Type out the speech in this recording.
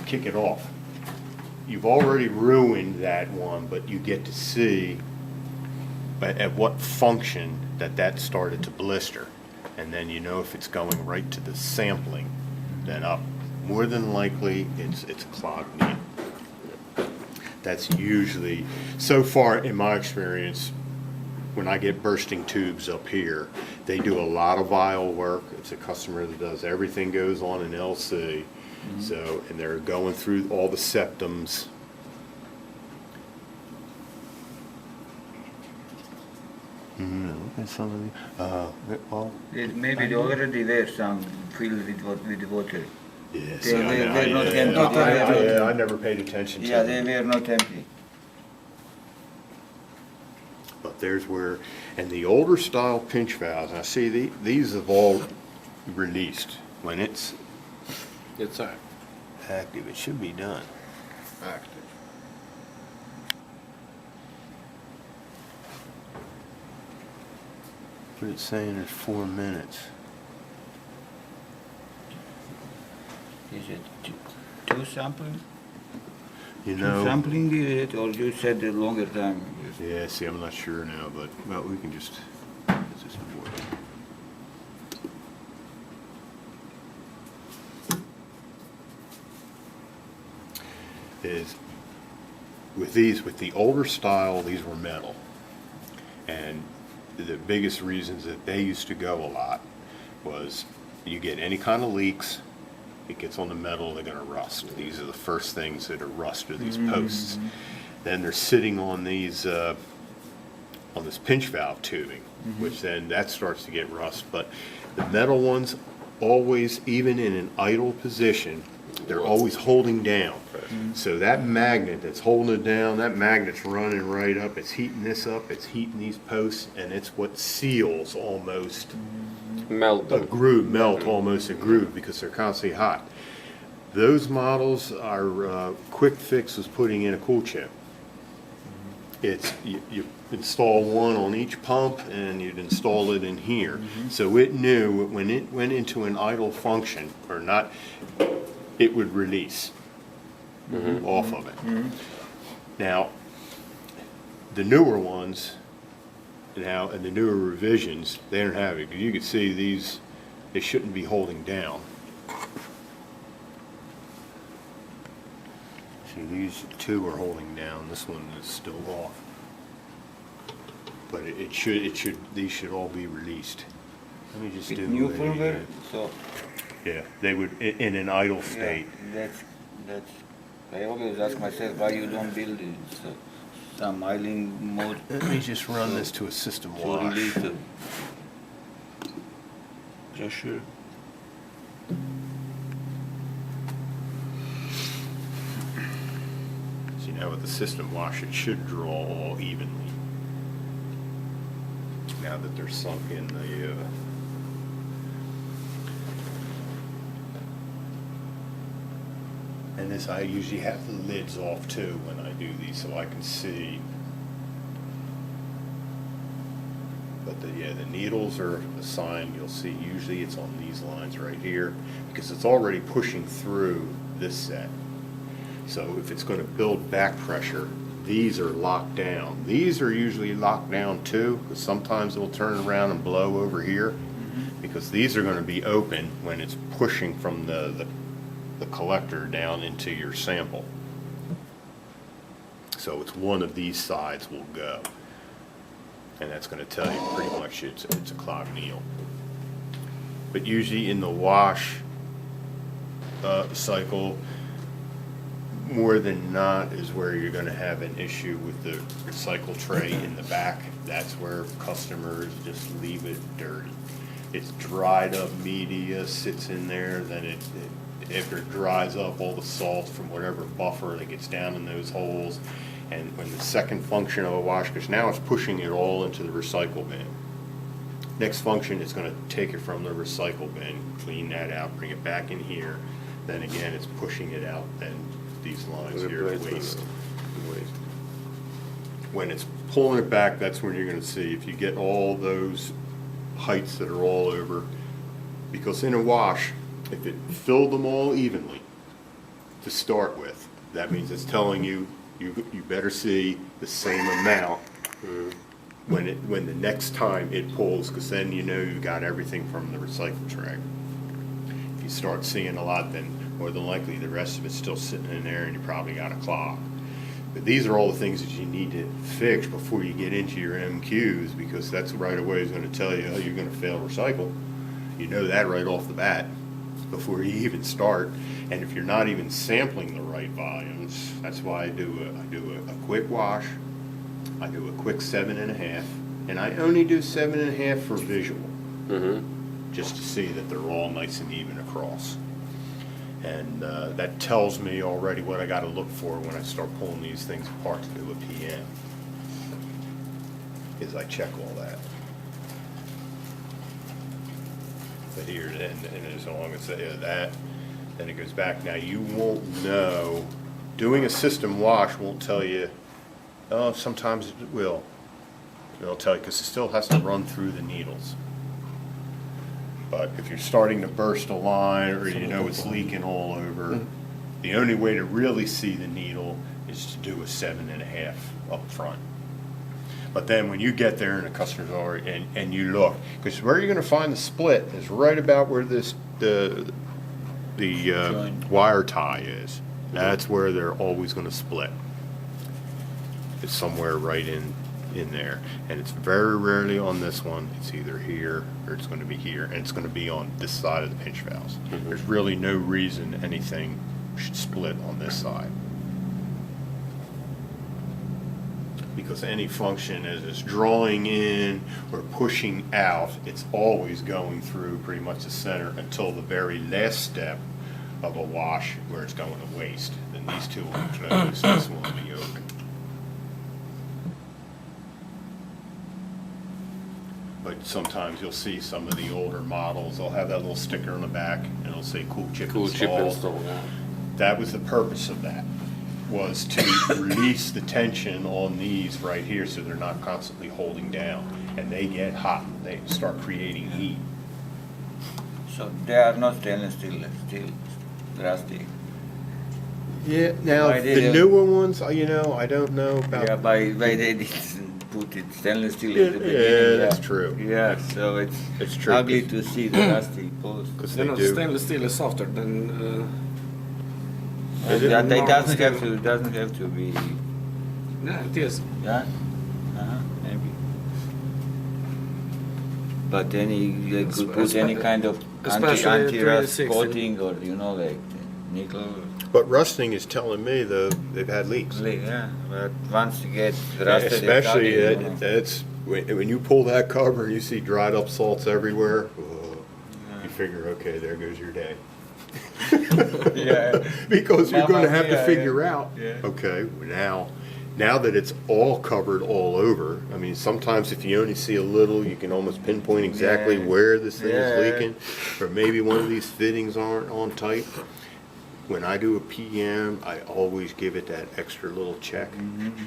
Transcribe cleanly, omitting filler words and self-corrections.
kick it off. You've already ruined that one, but you get to see at what function that started to blister. And then you know if it's going right to the sampling, then up. More than likely, it's a clogged needle. That's usually, so far in my experience, when I get bursting tubes up here, they do a lot of vial work. It's a customer that does everything goes on an LC. So, and they're going through all the septums. Something. Well, Maybe already there some filled with water. yes, They were not empty. I never paid attention to Yeah, them. they were not empty. But there's where, and the older style pinch valves, I see these have all released. When it's active, it should be done. Active. But it's saying it's 4 minutes. Is it two sampling? You Two know, sampling it, or you said a longer time? yeah, see, I'm not sure now, but, well, we can just, it's just important. Is, with the older style, these were metal. And the biggest reasons that they used to go a lot was you get any kind of leaks, it gets on the metal, they're gonna rust. These are the first things that are rust, are these posts. Then they're sitting on these, on this pinch valve tubing, which then that starts to get rust. But the metal ones, always, even in an idle position, they're always holding down. So that magnet that's holding it down, that magnet's running right up, it's heating this up, it's heating these posts, and it's what seals almost Melt a them. groove, melt almost a groove because they're constantly hot. Those models are quick fix was putting in a cool chip. It's you install one on each pump and you'd install it in here. So it knew when it went into an idle function or not, it would release off of it. Now, the newer ones now, and the newer revisions, they don't have it. You can see these, they shouldn't be holding down. See, these two are holding down. This one is still off. But it should, these should all be released. Let me just With do new a, firmware, so yeah, they would, in an idle state. yeah, that's. I always ask myself why you don't build it, some idling mode Let me just run this to a system to wash. release the. Yeah, sure. See, now with the system wash, it should draw all evenly. Now that they're sunk in the, and this, I usually have the lids off too when I do these so I can see. But the needles are assigned, you'll see usually it's on these lines right here because it's already pushing through this set. So if it's going to build back pressure, these are locked down. These are usually locked down too, because sometimes it'll turn around and blow over here because these are going to be open when it's pushing from the collector down into your sample. So it's one of these sides will go. And that's going to tell you pretty much it's a clogged needle. But usually in the wash cycle, more than not is where you're going to have an issue with the recycle tray in the back. That's where customers just leave it dirty. It's dried up media sits in there, then after it dries up, all the salt from whatever buffer that gets down in those holes. And when the second function of a wash, because now it's pushing it all into the recycle bin. Next function is going to take it from the recycle bin, clean that out, bring it back in here. Then again, it's pushing it out, then these lines here, waste. When it's pulling it back, that's when you're going to see if you get all those heights that are all over. Because in a wash, if it filled them all evenly, to start with. That means it's telling you, you better see the same amount when the next time it pulls, because then you know you got everything from the recycle tray. If you start seeing a lot, then more than likely the rest of it's still sitting in there and you probably got a clog. But these are all the things that you need to fix before you get into your MQs, because that's right away is going to tell you, oh, you're going to fail recycle. You know that right off the bat before you even start. And if you're not even sampling the right volumes, that's why I do a quick wash. I do a quick 7.5, and I only do 7.5 for visual, just to see that they're all nice and even across. And that tells me already what I got to look for when I start pulling these things apart to do a PM, is I check all that. But here, and as long as that, then it goes back. Now you won't know, doing a system wash won't tell you, oh, sometimes it will. It'll tell you, because it still has to run through the needles. But if you're starting to burst a line, or you know it's leaking all over, the only way to really see the needle is to do a 7.5 up front. But then when you get there and the customer's already, and you look, because where you're going to find the split is right about where this the wire tie is. That's where they're always going to split. It's somewhere right in there, and it's very rarely on this one. It's either here or it's going to be here, and it's going to be on this side of the pinch valves. There's really no reason anything should split on this side, because any function as it's drawing in or pushing out, it's always going through pretty much the center until the very last step of a wash where it's going to waste. Then these two will be closed, this one will be open. But sometimes you'll see some of the older models, they'll have that little sticker on the back and it'll say cool chip installed. Yeah. That was the purpose of that, was to release the tension on these right here so they're not constantly holding down. And they get hot, they start creating heat. So they are not stainless steel, still rusty. Yeah, now Why the they newer ones, you know, I don't know about. Yeah, by they didn't put it stainless steel Yeah, at the beginning. that's true. Yeah, so It's true. ugly to see the rusty post. Because You they know, do. stainless steel is softer than. Is it? That they Normal doesn't have to be. Yeah, it is. Yeah, maybe. But any they could put any kind of Especially anti-rust 360. coating, or like nickel. But rusting is telling me though they've had leaks. Yeah, but once you get rusted, Especially it's ugly, that's when you pull that cover and you see dried up salts everywhere. You figure, okay, there goes your day. Yeah. Because you're going to have to Yeah, figure yeah. out. Yeah. Okay, now that it's all covered all over. I mean, sometimes if you only see a little, you can almost pinpoint exactly Yeah. where this thing is Yeah. leaking, or maybe one of these fittings aren't on tight. When I do a PM, I always give it that extra little check. Tighten them